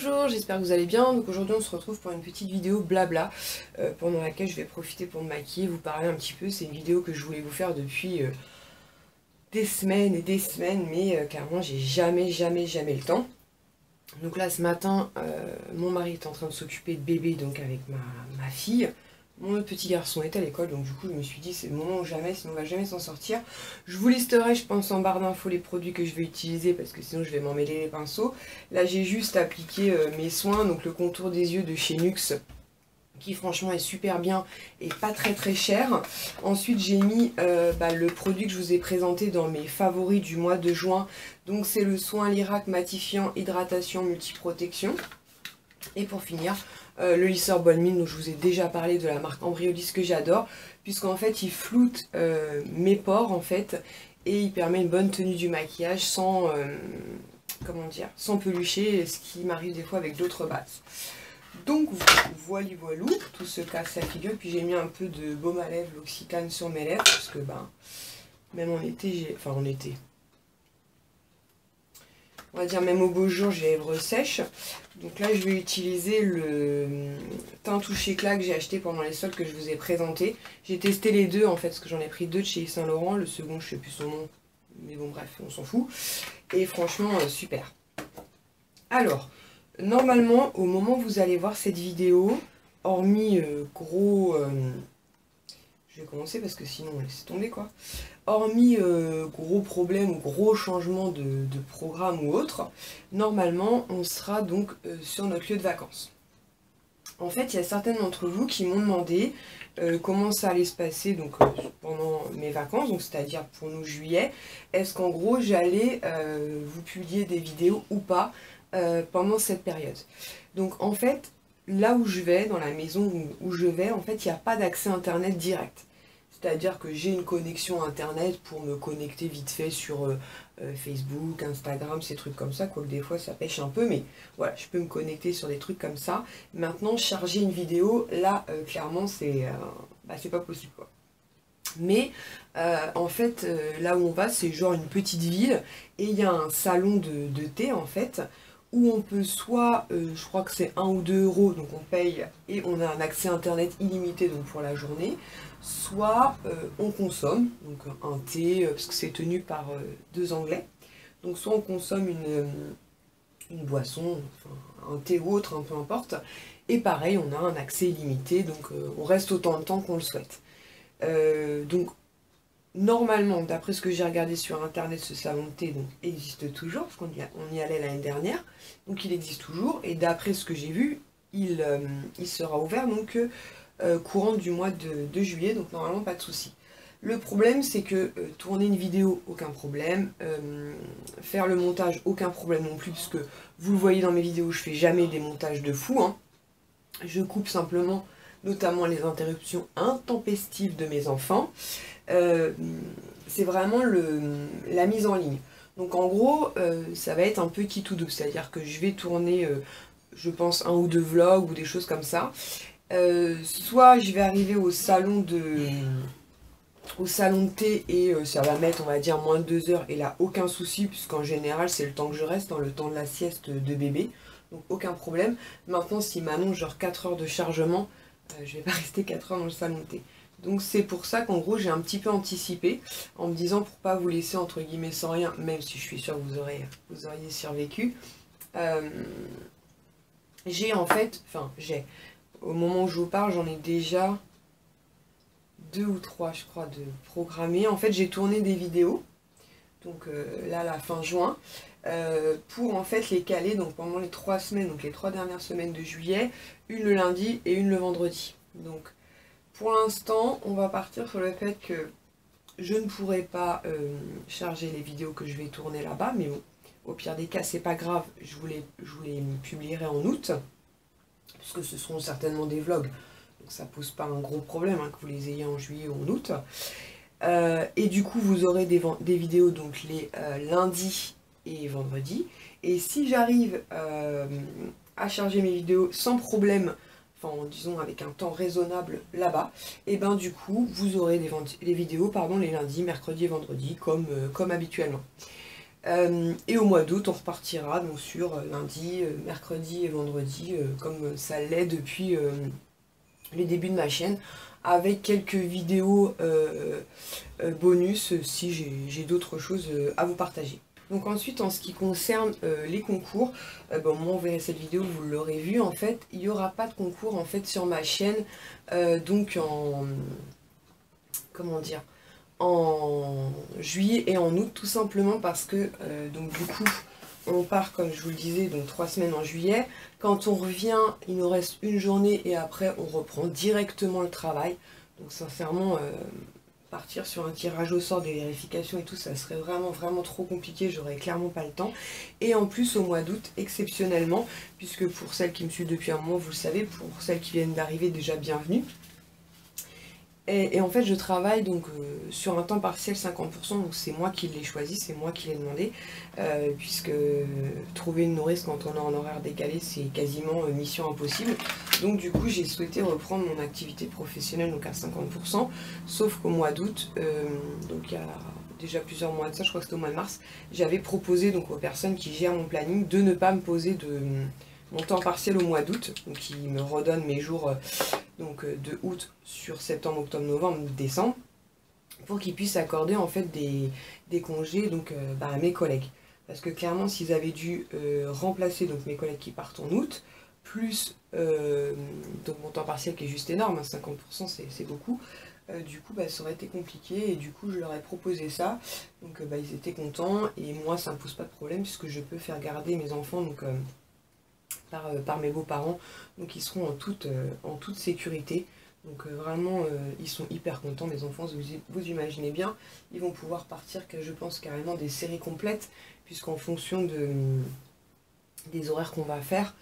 Bonjour, j'espère que vous allez bien. Donc aujourd'hui on se retrouve pour une petite vidéo blabla pendant laquelle je vais profiter pour me maquiller, vous parler un petit peu. C'est une vidéo que je voulais vous faire depuis des semaines et des semaines, mais carrément j'ai jamais le temps. Donc là ce matin, mon mari est en train de s'occuper de bébé, donc avec ma fille. Mon autre petit garçon est à l'école, donc du coup je me suis dit c'est le moment ou jamais, sinon on va jamais s'en sortir. Je vous listerai, je pense, en barre d'infos les produits que je vais utiliser parce que sinon je vais m'en mêler les pinceaux. Là j'ai juste appliqué mes soins, donc le contour des yeux de chez NYX, qui franchement est super bien et pas très cher. Ensuite j'ai mis le produit que je vous ai présenté dans mes favoris du mois de juin. Donc c'est le soin Lirac matifiant hydratation multiprotection. Et pour finir, le lisseur Bonne Mine dont je vous ai déjà parlé, de la marque Embryolisse, que j'adore, puisqu'en fait il floute mes pores en fait, et il permet une bonne tenue du maquillage sans, sans pelucher, ce qui m'arrive des fois avec d'autres bases. Donc voilou, tout se casse la figure. Puis j'ai mis un peu de baume à lèvres, l'Occitane, sur mes lèvres, parce que même en été, on va dire même au beau jour, j'ai les lèvres sèches. Donc là, je vais utiliser le teint touché éclat que j'ai acheté pendant les soldes que je vous ai présenté. J'ai testé les deux en fait, parce que j'en ai pris deux de chez Yves Saint Laurent. Le second, je sais plus son nom, mais bon bref, on s'en fout. Et franchement, super. Alors, normalement, au moment où vous allez voir cette vidéo, hormis je vais commencer parce que sinon on laisse tomber quoi. Hormis gros problème ou gros changement de programme ou autre, normalement on sera donc sur notre lieu de vacances. En fait, il y a certaines d'entre vous qui m'ont demandé comment ça allait se passer donc, pendant mes vacances, donc c'est-à-dire pour nous juillet. Est-ce qu'en gros j'allais vous publier des vidéos ou pas pendant cette période. Donc en fait, là où je vais, dans la maison où je vais, en fait, il n'y a pas d'accès internet direct. C'est-à-dire que j'ai une connexion internet pour me connecter vite fait sur Facebook, Instagram, ces trucs comme ça, quoique des fois ça pêche un peu, mais voilà, je peux me connecter sur des trucs comme ça. Maintenant, charger une vidéo, là, clairement, c'est pas possible, quoi. Mais en fait, là où on va, c'est genre une petite ville, et il y a un salon de thé, en fait, où on peut soit, je crois que c'est 1 ou 2 euros, donc on paye et on a un accès internet illimité donc pour la journée, soit on consomme, donc un thé, parce que c'est tenu par deux Anglais, donc soit on consomme une boisson, enfin, un thé ou autre, peu importe, et pareil, on a un accès illimité, donc on reste autant de temps qu'on le souhaite. Donc normalement, d'après ce que j'ai regardé sur internet, ce salon de thé donc, existe toujours, parce qu'on y allait l'année dernière, donc il existe toujours, et d'après ce que j'ai vu, il sera ouvert donc courant du mois de juillet, donc normalement pas de souci. Le problème c'est que tourner une vidéo, aucun problème, faire le montage, aucun problème non plus, puisque vous le voyez dans mes vidéos, je fais jamais des montages de fou, hein. Je coupe simplement notamment les interruptions intempestives de mes enfants. C'est vraiment la mise en ligne. Donc en gros, ça va être un peu qui tout double, c'est-à-dire que je vais tourner, je pense, 1 ou 2 vlogs ou des choses comme ça. Soit je vais arriver au salon de thé et ça va mettre, on va dire, moins de 2 heures, et là, aucun souci, puisqu'en général, c'est le temps que je reste, dans le temps de la sieste de bébé, donc aucun problème. Maintenant, s'il m'annonce genre 4 heures de chargement, je vais pas rester 4 heures dans le salon de thé. Donc c'est pour ça qu'en gros j'ai un petit peu anticipé en me disant pour pas vous laisser entre guillemets sans rien, même si je suis sûre que vous auriez survécu. Au moment où je vous parle, j'en ai déjà 2 ou 3 je crois de programmés. En fait j'ai tourné des vidéos, donc là la fin juin, pour en fait les caler donc pendant les 3 semaines, donc les 3 dernières semaines de juillet, une le lundi et une le vendredi. Donc pour l'instant, on va partir sur le fait que je ne pourrai pas charger les vidéos que je vais tourner là-bas, mais au pire des cas, c'est pas grave, je vous les publierai en août, puisque ce seront certainement des vlogs, donc ça pose pas un gros problème hein, que vous les ayez en juillet ou en août. Et du coup, vous aurez des vidéos donc les lundis et vendredis, et si j'arrive à charger mes vidéos sans problème, enfin disons avec un temps raisonnable là-bas, et ben du coup vous aurez les vidéos les lundis, mercredis et vendredis comme habituellement. Et au mois d'août, on repartira donc sur lundi, mercredi et vendredi, comme ça l'est depuis les débuts de ma chaîne, avec quelques vidéos bonus si j'ai d'autres choses à vous partager. Donc ensuite, en ce qui concerne les concours, bon, moi, vous verrez cette vidéo, vous l'aurez vu, en fait, il n'y aura pas de concours en fait sur ma chaîne, donc en... comment dire, en juillet et en août, tout simplement parce que donc du coup on part, comme je vous le disais, donc 3 semaines en juillet. Quand on revient, il nous reste une journée et après on reprend directement le travail. Donc sincèrement, partir sur un tirage au sort des vérifications et tout, ça serait vraiment trop compliqué, j'aurais clairement pas le temps. Et en plus au mois d'août, exceptionnellement, puisque pour celles qui me suivent depuis un moment, vous le savez, pour celles qui viennent d'arriver, déjà bienvenue. Et en fait, je travaille donc sur un temps partiel 50%, donc c'est moi qui l'ai choisi, c'est moi qui l'ai demandé, puisque trouver une nourrice quand on est en horaire décalé, c'est quasiment mission impossible. Donc du coup, j'ai souhaité reprendre mon activité professionnelle donc à 50%, sauf qu'au mois d'août, donc il y a déjà plusieurs mois de ça, je crois que c'était au mois de mars, j'avais proposé donc aux personnes qui gèrent mon planning de ne pas me poser de mon temps partiel au mois d'août, donc qui me redonne mes jours donc de août sur septembre, octobre, novembre, décembre, pour qu'ils puissent accorder en fait des congés donc, à mes collègues. Parce que clairement, s'ils avaient dû remplacer donc, mes collègues qui partent en août, plus donc mon temps partiel qui est juste énorme, hein, 50% c'est beaucoup, du coup ça aurait été compliqué et du coup je leur ai proposé ça, donc ils étaient contents et moi ça me pose pas de problème puisque je peux faire garder mes enfants donc par mes beaux-parents, donc ils seront en toute sécurité. Donc vraiment, ils sont hyper contents, mes enfants, vous imaginez bien. Ils vont pouvoir partir, je pense, carrément des séries complètes, puisqu'en fonction des horaires qu'on va faire,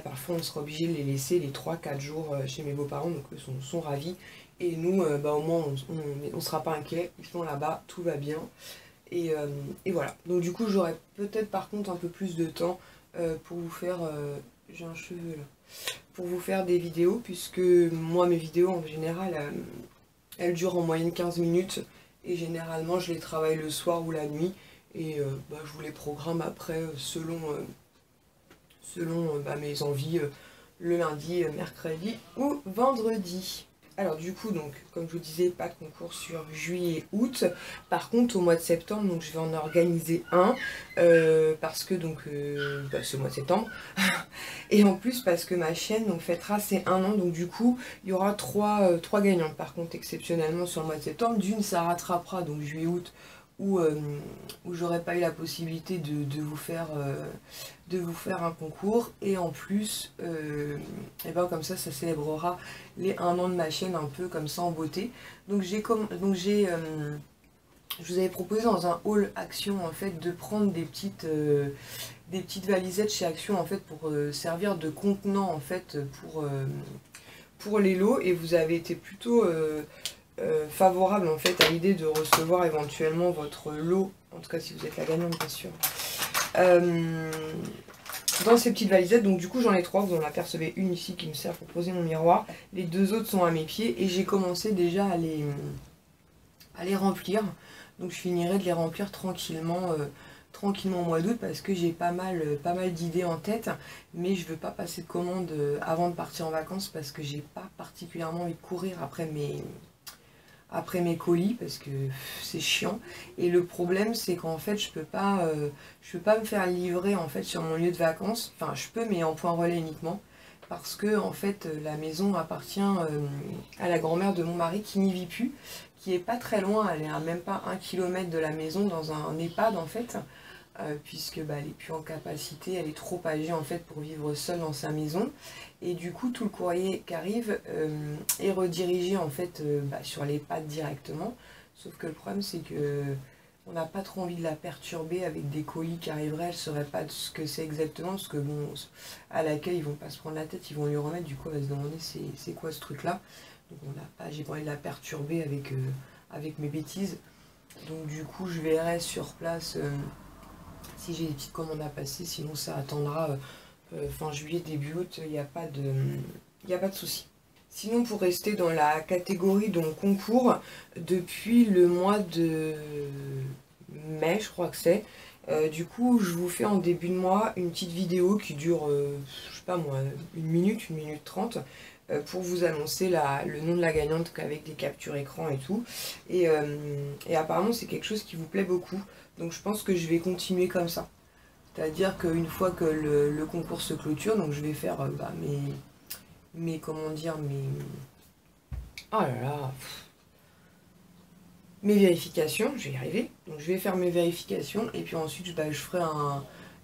parfois on sera obligé de les laisser les 3-4 jours chez mes beaux-parents, donc eux sont ravis. Et nous, au moins, on ne sera pas inquiets, ils sont là-bas, tout va bien. Et voilà. Donc du coup, j'aurai peut-être par contre un peu plus de temps pour vous faire, j'ai un cheveu là, pour vous faire des vidéos, puisque moi mes vidéos en général elles durent en moyenne 15 minutes et généralement je les travaille le soir ou la nuit et je vous les programme après selon mes envies le lundi, mercredi ou vendredi. Alors du coup, donc, comme je vous disais, pas de concours sur juillet et août. Par contre, au mois de septembre, donc, je vais en organiser un, parce que donc, c'est le mois de septembre. Et en plus, parce que ma chaîne donc, fêtera ses 1 an, donc du coup, il y aura 3 gagnantes. Par contre, exceptionnellement, sur le mois de septembre, d'une, ça rattrapera, donc juillet-août, où j'aurais pas eu la possibilité de vous faire un concours, et en plus comme ça célébrera les 1 an de ma chaîne un peu comme ça en beauté. Donc je vous avais proposé dans un haul Action en fait de prendre des petites valisettes chez Action en fait pour servir de contenant en fait pour les lots, et vous avez été plutôt favorable en fait à l'idée de recevoir éventuellement votre lot, en tout cas si vous êtes la gagnante bien sûr, dans ces petites valisettes. Donc du coup j'en ai 3, vous en apercevez une ici qui me sert pour poser mon miroir, les 2 autres sont à mes pieds et j'ai commencé déjà à les remplir. Donc je finirai de les remplir tranquillement au mois d'août parce que j'ai pas mal d'idées en tête, mais je veux pas passer de commande avant de partir en vacances parce que j'ai pas particulièrement envie de courir après mes colis parce que c'est chiant. Et le problème c'est qu'en fait je peux pas me faire livrer en fait sur mon lieu de vacances, enfin je peux mais en point relais uniquement, parce que en fait la maison appartient à la grand-mère de mon mari qui n'y vit plus, qui est pas très loin, elle est à même pas 1 km de la maison, dans un EHPAD en fait, puisque elle est plus en capacité, elle est trop âgée en fait pour vivre seule dans sa maison. Et du coup tout le courrier qui arrive est redirigé en fait sur l'EHPAD directement, sauf que le problème c'est que on n'a pas trop envie de la perturber avec des colis qui arriveraient, elle ne saurait pas de ce que c'est exactement, parce que bon, à l'accueil ils vont pas se prendre la tête, ils vont lui remettre, du coup elle va se demander c'est quoi ce truc là. Donc j'ai pas envie de la perturber avec mes bêtises. Donc du coup je verrai sur place si j'ai des petites commandes à passer, sinon ça attendra fin juillet, début août, il n'y a pas de souci. Sinon, pour rester dans la catégorie donc concours, depuis le mois de mai, je crois que c'est. Du coup, je vous fais en début de mois une petite vidéo qui dure, je sais pas moi, 1 minute 30, pour vous annoncer le nom de la gagnante avec des captures écran et tout. Et apparemment, c'est quelque chose qui vous plaît beaucoup. Donc je pense que je vais continuer comme ça. C'est-à-dire qu'une fois que le concours se clôture, donc je vais faire comment dire, oh là là, mes vérifications, je vais y arriver. Donc je vais faire mes vérifications et puis ensuite je ferai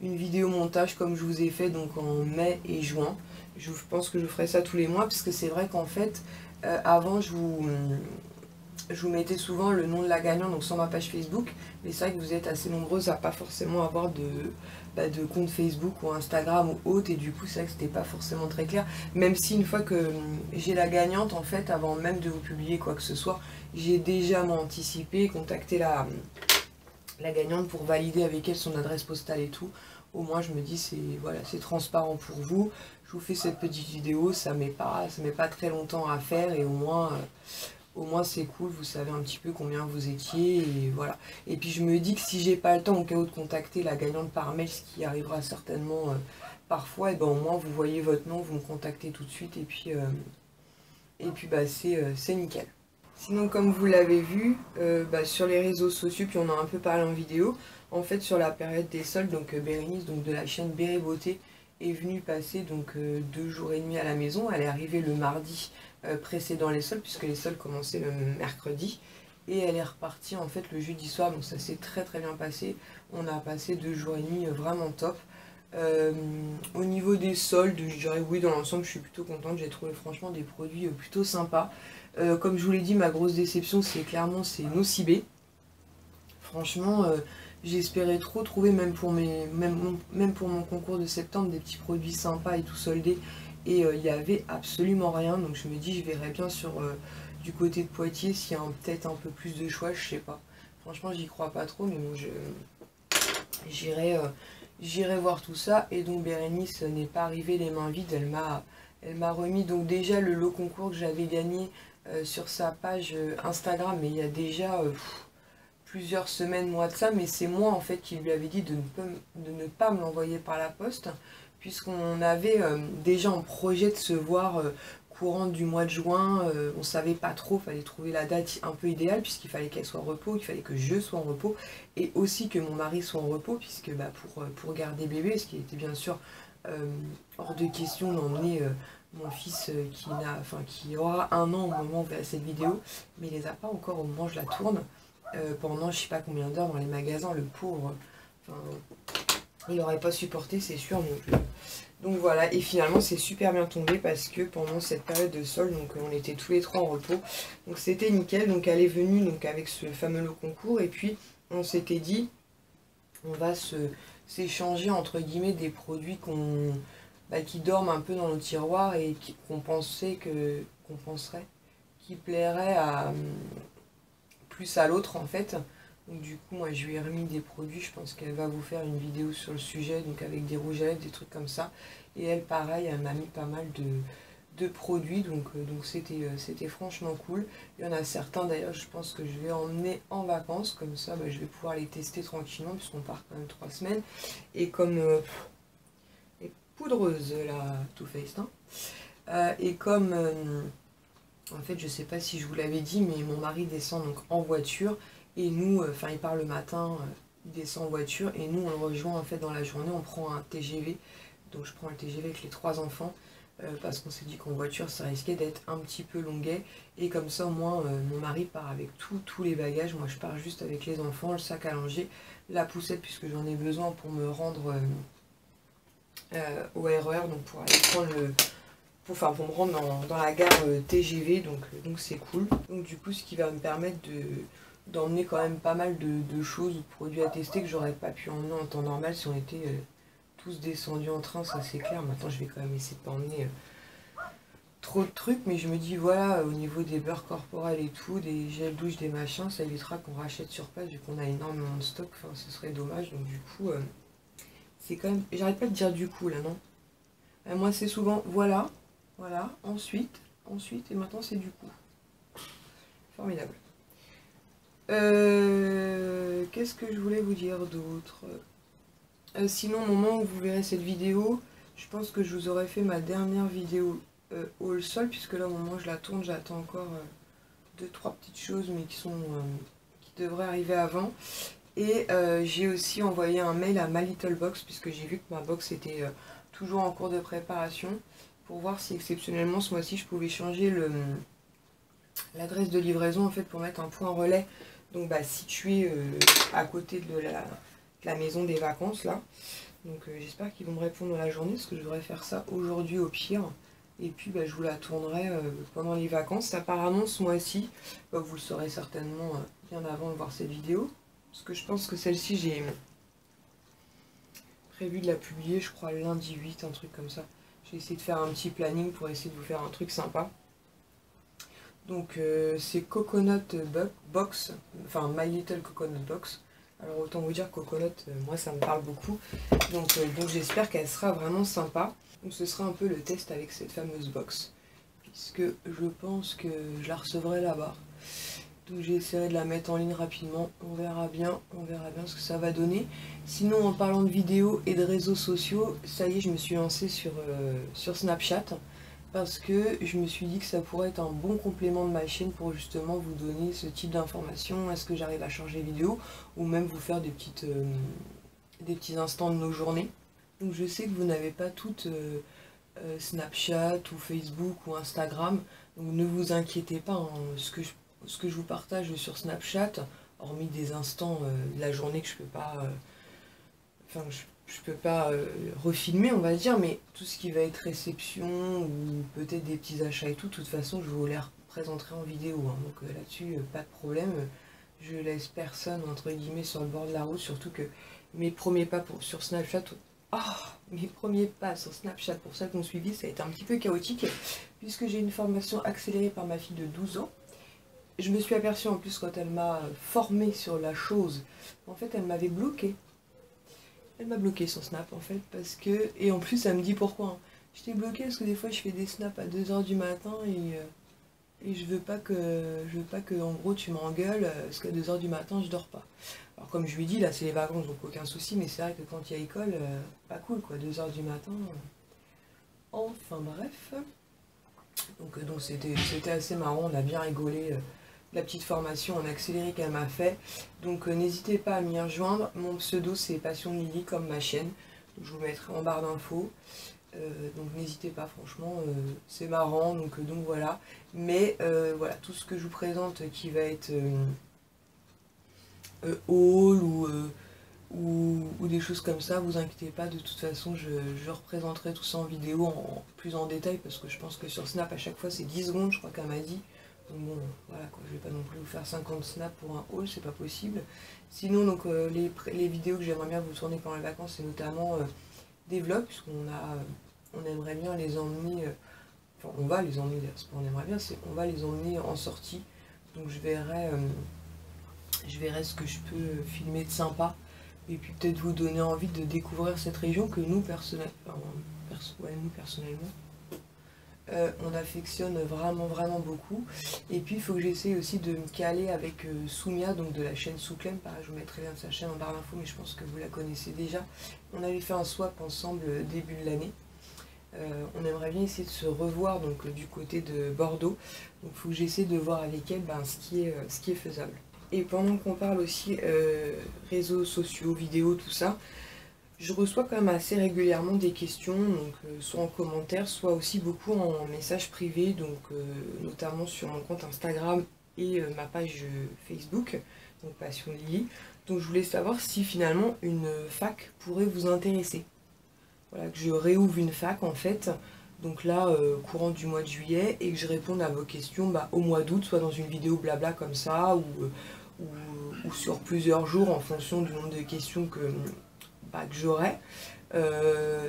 une vidéo montage comme je vous ai fait donc en mai et juin. Je pense que je ferai ça tous les mois parce que c'est vrai qu'en fait, avant je vous mettais souvent le nom de la gagnante donc sur ma page Facebook, mais c'est vrai que vous êtes assez nombreuses à pas forcément avoir de compte Facebook ou Instagram ou autre, et du coup c'est vrai que c'était pas forcément très clair, même si une fois que j'ai la gagnante, en fait, avant même de vous publier quoi que ce soit, j'ai déjà anticipé, contacté la gagnante pour valider avec elle son adresse postale et tout. Au moins je me dis c'est transparent pour vous, je vous fais cette petite vidéo, ça met pas très longtemps à faire, et au moins c'est cool, vous savez un petit peu combien vous étiez, et voilà. Et puis je me dis que si j'ai pas le temps au cas où de contacter la gagnante par mail, ce qui arrivera certainement parfois, et ben au moins vous voyez votre nom, vous me contactez tout de suite, et puis c'est nickel. Sinon, comme vous l'avez vu, sur les réseaux sociaux, puis on a un peu parlé en vidéo, en fait sur la période des soldes, donc Bérénice, donc de la chaîne Béré Beauté, est venue passer donc 2 jours et demi à la maison. Elle est arrivée le mardi précédant les soldes, puisque les soldes commençaient le mercredi, et elle est repartie en fait le jeudi soir, donc ça s'est très très bien passé. On a passé 2 jours et demi vraiment top. Au niveau des soldes, je dirais oui, dans l'ensemble je suis plutôt contente, j'ai trouvé franchement des produits plutôt sympas. Comme je vous l'ai dit, ma grosse déception c'est Nocibé. Franchement, j'espérais trop trouver, même pour mon concours de septembre, des petits produits sympas et tout soldés, et il n'y avait absolument rien. Donc je me dis, je verrai bien du côté de Poitiers s'il y a peut-être un peu plus de choix, je sais pas. Franchement, j'y crois pas trop, mais bon, j'irai voir tout ça. Et donc Bérénice n'est pas arrivée les mains vides, elle m'a remis donc déjà le lot concours que j'avais gagné sur sa page Instagram, mais il y a déjà plusieurs semaines, mois de ça, mais c'est moi en fait qui lui avais dit de ne pas me l'envoyer par la poste, puisqu'on avait déjà en projet de se voir courant du mois de juin. On savait pas trop, fallait trouver la date un peu idéale, puisqu'il fallait qu'elle soit en repos, il fallait que je sois en repos, et aussi que mon mari soit en repos, puisque pour garder bébé, ce qui était bien sûr hors de question d'emmener mon fils qui aura 1 an au moment où on fait cette vidéo, mais il les a pas encore au moment où je la tourne. Pendant je sais pas combien d'heures dans les magasins, le pauvre, il n'aurait pas supporté, c'est sûr non plus. Donc voilà, et finalement c'est super bien tombé, parce que pendant cette période de solde, donc on était tous les 3 en repos, donc c'était nickel. Donc elle est venue donc avec ce fameux lot concours, et puis on s'était dit on va s'échanger entre guillemets des produits qui dorment un peu dans nos tiroirs, et qu'on penserait qui plairaient plus à l'autre en fait. Donc du coup moi je lui ai remis des produits, je pense qu'elle va vous faire une vidéo sur le sujet, donc avec des rouges à lèvres, des trucs comme ça. Et elle pareil, elle m'a mis pas mal de produits, donc c'était franchement cool. Il y en a certains d'ailleurs je pense que je vais emmener en vacances, comme ça je vais pouvoir les tester tranquillement, puisqu'on part quand même 3 semaines. Et comme les poudreuses la Too Faced, hein. Et comme en fait, je sais pas si je vous l'avais dit, mais mon mari descend donc en voiture, et nous, il part le matin, il descend en voiture, et nous on le rejoint en fait dans la journée, on prend un TGV. Donc je prends le TGV avec les 3 enfants, parce qu'on s'est dit qu'en voiture ça risquait d'être un petit peu longuet, et comme ça au moins mon mari part avec tous les bagages, moi je pars juste avec les enfants, le sac à langer, la poussette puisque j'en ai besoin pour me rendre au RER, donc pour aller prendre pour me rendre dans la gare TGV, donc c'est cool. Donc du coup ce qui va me permettre d'emmener quand même pas mal de choses ou de produits à tester que j'aurais pas pu emmener en temps normal si on était tous descendus en train, ça c'est clair. Maintenant je vais quand même essayer de pas emmener trop de trucs, mais je me dis voilà, au niveau des beurres corporels et tout, des gels douche, des machins, ça évitera qu'on rachète sur place vu qu'on a énormément de stock, enfin ce serait dommage. Donc du coup c'est quand même, j'arrête pas de dire du coup là, non, moi c'est souvent voilà, ensuite, et maintenant c'est du coup. Formidable. Qu'est-ce que je voulais vous dire d'autre? Sinon, au moment où vous verrez cette vidéo, je pense que je vous aurais fait ma dernière vidéo haul sol, puisque là, au moment où je la tourne, j'attends encore 2-3 petites choses, mais qui devraient arriver avant. Et j'ai aussi envoyé un mail à ma Little Box, puisque j'ai vu que ma box était toujours en cours de préparation, pour voir si exceptionnellement ce mois-ci je pouvais changer l'adresse de livraison en fait pour mettre un point relais donc situé à côté de la maison des vacances là. Donc j'espère qu'ils vont me répondre dans la journée, parce que je devrais faire ça aujourd'hui au pire. Et puis je vous la tournerai pendant les vacances. Apparemment ce mois-ci, vous le saurez certainement bien avant de voir cette vidéo. Parce que je pense que celle-ci j'ai prévu de la publier, je crois lundi 8, un truc comme ça. J'ai essayé de faire un petit planning pour essayer de vous faire un truc sympa. Donc c'est Coconut Box, enfin My Little Coconut Box. Alors autant vous dire Coconut, moi ça me parle beaucoup. Donc j'espère qu'elle sera vraiment sympa. Donc ce sera un peu le test avec cette fameuse box, puisque je pense que je la recevrai là-bas. Donc j'essaierai de la mettre en ligne rapidement, on verra bien ce que ça va donner. Sinon, en parlant de vidéos et de réseaux sociaux, ça y est, je me suis lancée sur Snapchat, parce que je me suis dit que ça pourrait être un bon complément de ma chaîne pour justement vous donner ce type d'informations. Est-ce que j'arrive à charger vidéo, ou même vous faire des petits instants de nos journées. Donc je sais que vous n'avez pas toutes Snapchat ou Facebook ou Instagram, donc ne vous inquiétez pas, hein. Ce que je vous partage sur Snapchat, hormis des instants de la journée que je peux pas, je peux pas refilmer, on va dire, mais tout ce qui va être réception ou peut-être des petits achats et tout, de toute façon je vous les représenterai en vidéo, hein. Donc là-dessus pas de problème, je laisse personne entre guillemets sur le bord de la route, surtout que mes premiers pas sur Snapchat, mes premiers pas sur Snapchat pour ceux qui m'ont suivi, ça a été un petit peu chaotique, puisque j'ai une formation accélérée par ma fille de 12 ans. Je me suis aperçue en plus quand elle m'a formée sur la chose, en fait elle m'avait bloqué. Elle m'a bloqué sur Snap en fait, parce que... Et en plus elle me dit pourquoi, hein. Je t'ai bloqué parce que des fois je fais des snaps à 2 h du matin et je veux pas que en gros tu m'engueules, parce qu'à 2 h du matin je dors pas. Alors comme je lui dis, là c'est les vacances donc aucun souci, mais c'est vrai que quand il y a école, pas cool quoi, 2 h du matin. Enfin bref. Donc c'était assez marrant, on a bien rigolé. La petite formation en accéléré qu'elle m'a fait. Donc n'hésitez pas à m'y rejoindre. Mon pseudo c'est Passion Lily comme ma chaîne. Je vous mettrai en barre d'infos. Donc n'hésitez pas, franchement, c'est marrant. Donc voilà. Mais voilà, tout ce que je vous présente qui va être haul ou des choses comme ça, vous inquiétez pas, de toute façon je représenterai tout ça en vidéo plus en détail, parce que je pense que sur Snap à chaque fois c'est 10 secondes, je crois qu'elle m'a dit. Donc bon, voilà quoi, je vais pas non plus vous faire 50 snaps pour un haul, c'est pas possible. Sinon donc les vidéos que j'aimerais bien vous tourner pendant les vacances, c'est notamment des vlogs, puisqu'on aimerait bien les emmener, enfin on va les emmener, c'est pas on aimerait bien, c'est on va les emmener en sortie. Donc je verrai ce que je peux filmer de sympa, et puis peut-être vous donner envie de découvrir cette région que nous personnellement, on affectionne vraiment beaucoup. Et puis il faut que j'essaie aussi de me caler avec Soumia, donc de la chaîne Souklem. Pareil, je vous mettrai le lien de sa chaîne en barre d'infos, mais je pense que vous la connaissez déjà. On avait fait un swap ensemble début de l'année. On aimerait bien essayer de se revoir donc du côté de Bordeaux. Donc il faut que j'essaie de voir avec elle ce qui est faisable. Et pendant qu'on parle aussi réseaux sociaux, vidéos, tout ça, je reçois quand même assez régulièrement des questions, donc soit en commentaire, soit aussi beaucoup en message privé, donc notamment sur mon compte Instagram et ma page Facebook, donc Passion Lily. Donc je voulais savoir si finalement une fac pourrait vous intéresser. Voilà, que je réouvre une fac en fait, donc là courant du mois de juillet, et que je réponde à vos questions au mois d'août, soit dans une vidéo blabla comme ça, ou sur plusieurs jours en fonction du nombre de questions que j'aurai.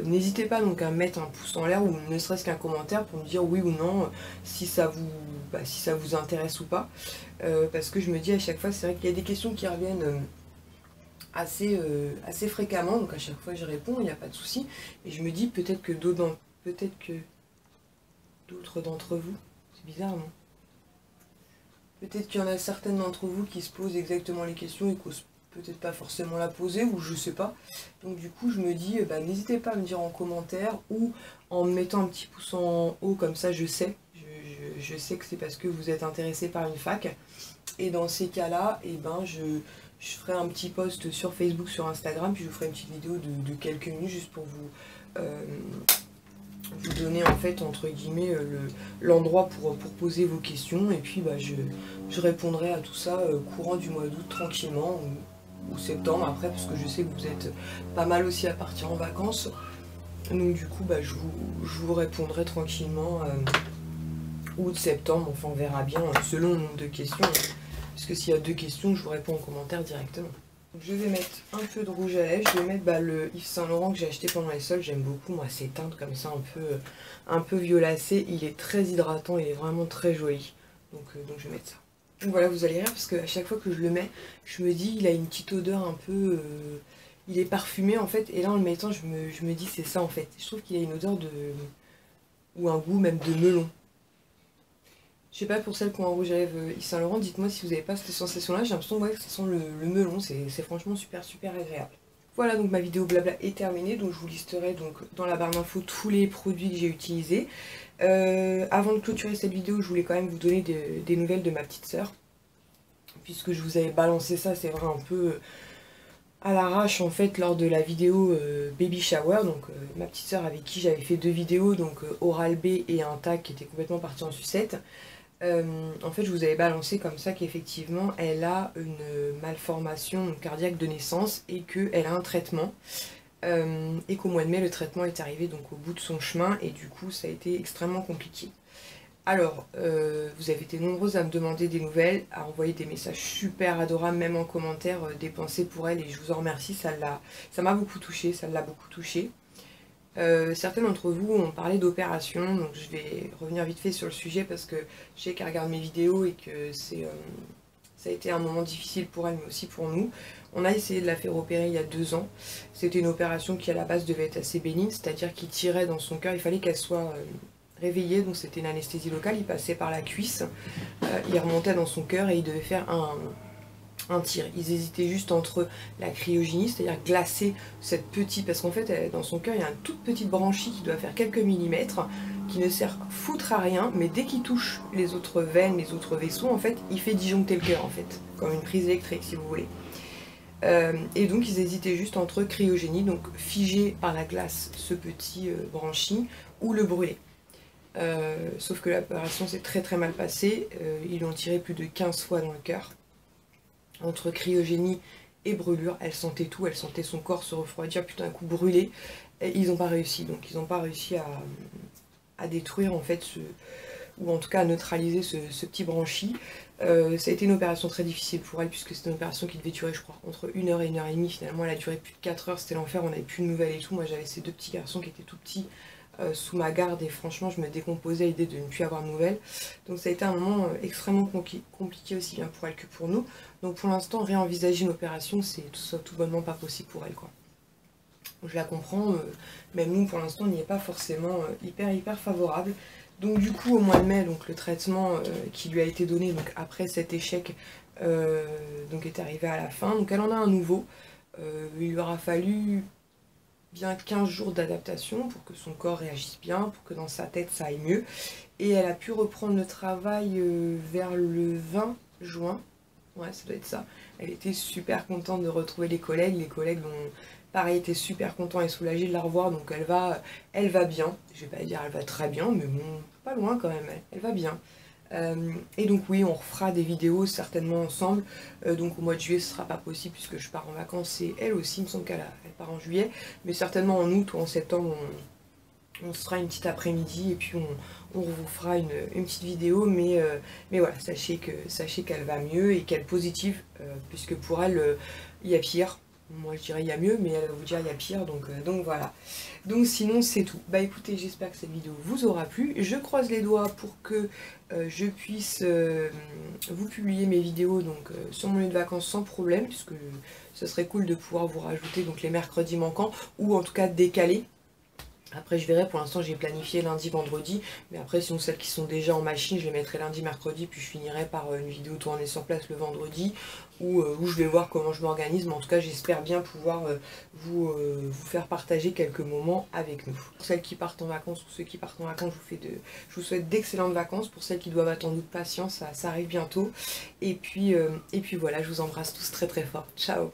N'hésitez pas donc à mettre un pouce en l'air ou ne serait-ce qu'un commentaire pour me dire oui ou non si ça vous intéresse ou pas, parce que je me dis à chaque fois, c'est vrai qu'il y a des questions qui reviennent assez fréquemment, donc à chaque fois je réponds, il n'y a pas de souci, et je me dis peut-être que d'autres d'entre vous, c'est bizarre non, Peut-être qu'il y en a certaines d'entre vous qui se posent exactement les questions et qui n'osent peut-être pas forcément la poser, ou je sais pas. Donc du coup je me dis, n'hésitez pas à me dire en commentaire ou en me mettant un petit pouce en haut, comme ça je sais. Je sais que c'est parce que vous êtes intéressé par une fac. Et dans ces cas-là, je ferai un petit post sur Facebook, sur Instagram, puis je vous ferai une petite vidéo de quelques minutes juste pour vous donner en fait entre guillemets l'endroit pour poser vos questions, et puis je répondrai à tout ça courant du mois d'août tranquillement, ou septembre après, parce que je sais que vous êtes pas mal aussi à partir en vacances, donc du coup je vous répondrai tranquillement août, septembre, enfin on verra bien selon le nombre de questions, parce que s'il y a 2 questions je vous réponds en commentaire directement. Donc je vais mettre un peu de rouge à lèvres, je vais mettre le Yves Saint Laurent que j'ai acheté pendant les soldes, j'aime beaucoup moi ces teintes comme ça un peu violacées, il est très hydratant, il est vraiment très joli, donc je vais mettre ça. Donc voilà, vous allez rire parce qu'à chaque fois que je le mets, je me dis il a une petite odeur un peu, il est parfumé en fait, et là en le mettant je me dis c'est ça en fait, je trouve qu'il a une odeur ou un goût même de melon. Je sais pas, pour celles qui ont un rouge à lèvres Yves Saint Laurent, dites-moi si vous n'avez pas cette sensation-là. J'ai l'impression que ça sent le melon, c'est franchement super agréable. Voilà, donc ma vidéo blabla est terminée, donc je vous listerai donc dans la barre d'infos tous les produits que j'ai utilisés. Avant de clôturer cette vidéo, je voulais quand même vous donner des nouvelles de ma petite sœur, puisque je vous avais balancé ça, c'est vrai, un peu à l'arrache en fait lors de la vidéo baby shower, donc ma petite sœur avec qui j'avais fait 2 vidéos, donc Oral-B et un tag qui était complètement parti en sucette. En fait je vous avais balancé comme ça qu'effectivement elle a une malformation cardiaque de naissance et qu'elle a un traitement, et qu'au mois de mai le traitement est arrivé donc au bout de son chemin, et du coup ça a été extrêmement compliqué. Alors vous avez été nombreuses à me demander des nouvelles, à envoyer des messages super adorables, même en commentaire, des pensées pour elle, et je vous en remercie, ça m'a beaucoup touchée, ça l'a beaucoup touchée. Certains d'entre vous ont parlé d'opération, donc je vais revenir vite fait sur le sujet parce que je sais qu'elle regarde mes vidéos et que ça a été un moment difficile pour elle mais aussi pour nous. On a essayé de la faire opérer il y a 2 ans. C'était une opération qui à la base devait être assez bénigne, c'est-à-dire qu'il tirait dans son cœur, il fallait qu'elle soit réveillée, donc c'était une anesthésie locale, il passait par la cuisse, il remontait dans son cœur et il devait faire un tir. Ils hésitaient juste entre la cryogénie, c'est-à-dire glacer cette petite, parce qu'en fait dans son cœur il y a une toute petite branchie qui doit faire quelques millimètres, qui ne sert foutre à rien, mais dès qu'il touche les autres veines, les autres vaisseaux, en fait il fait disjoncter le cœur en fait, comme une prise électrique si vous voulez. Et donc ils hésitaient juste entre cryogénie, donc figer par la glace ce petit branchi, ou le brûler. Sauf que l'opération s'est très mal passée, ils l'ont tiré plus de 15 fois dans le cœur. Entre cryogénie et brûlure, elle sentait tout, elle sentait son corps se refroidir, puis d'un coup brûler, et ils n'ont pas réussi, donc ils n'ont pas réussi à détruire en fait, ou en tout cas à neutraliser ce petit branchi. Ça a été une opération très difficile pour elle, puisque c'était une opération qui devait durer je crois entre 1 heure et 1 heure et demie, finalement elle a duré plus de 4 heures, c'était l'enfer, on n'avait plus de nouvelles et tout. Moi j'avais ces 2 petits garçons qui étaient tout petits sous ma garde, et franchement je me décomposais à l'idée de ne plus avoir de nouvelles, donc ça a été un moment extrêmement compliqué aussi bien pour elle que pour nous. Donc pour l'instant réenvisager une opération c'est tout bonnement pas possible pour elle quoi. Je la comprends, même nous pour l'instant on n'y est pas forcément hyper favorable. Donc du coup au mois de mai, donc le traitement qui lui a été donné donc après cet échec donc est arrivé à la fin, donc elle en a un nouveau. Il lui aura fallu bien 15 jours d'adaptation pour que son corps réagisse bien, pour que dans sa tête ça aille mieux, et elle a pu reprendre le travail vers le 20 juin, ouais ça doit être ça. Elle était super contente de retrouver les collègues ont pareil été super contents et soulagés de la revoir, donc elle va bien, je vais pas dire elle va très bien, mais bon, pas loin quand même, elle va bien. Et donc oui, on refera des vidéos certainement ensemble, donc au mois de juillet ce sera pas possible puisque je pars en vacances, et elle aussi il me semble qu'elle part en juillet, mais certainement en août ou en septembre on se fera une petite après-midi et puis on vous fera une petite vidéo, mais voilà, sachez qu'elle va mieux et qu'elle est positive, puisque pour elle il y a pire. Moi je dirais il y a mieux, mais elle va vous dire il y a pire, donc voilà. Donc sinon c'est tout. Bah écoutez, j'espère que cette vidéo vous aura plu. Je croise les doigts pour que je puisse vous publier mes vidéos donc sur mon lieu de vacances sans problème, puisque ce serait cool de pouvoir vous rajouter donc les mercredis manquants, ou en tout cas décaler. Après je verrai, pour l'instant j'ai planifié lundi, vendredi, mais après sinon celles qui sont déjà en machine, je les mettrai lundi, mercredi, puis je finirai par une vidéo tournée sur place le vendredi, où je vais voir comment je m'organise, mais en tout cas j'espère bien pouvoir vous faire partager quelques moments avec nous. Pour celles qui partent en vacances ou ceux qui partent en vacances, je vous souhaite d'excellentes vacances. Pour celles qui doivent attendre de patience, ça arrive bientôt. Et puis voilà, je vous embrasse tous très très fort. Ciao!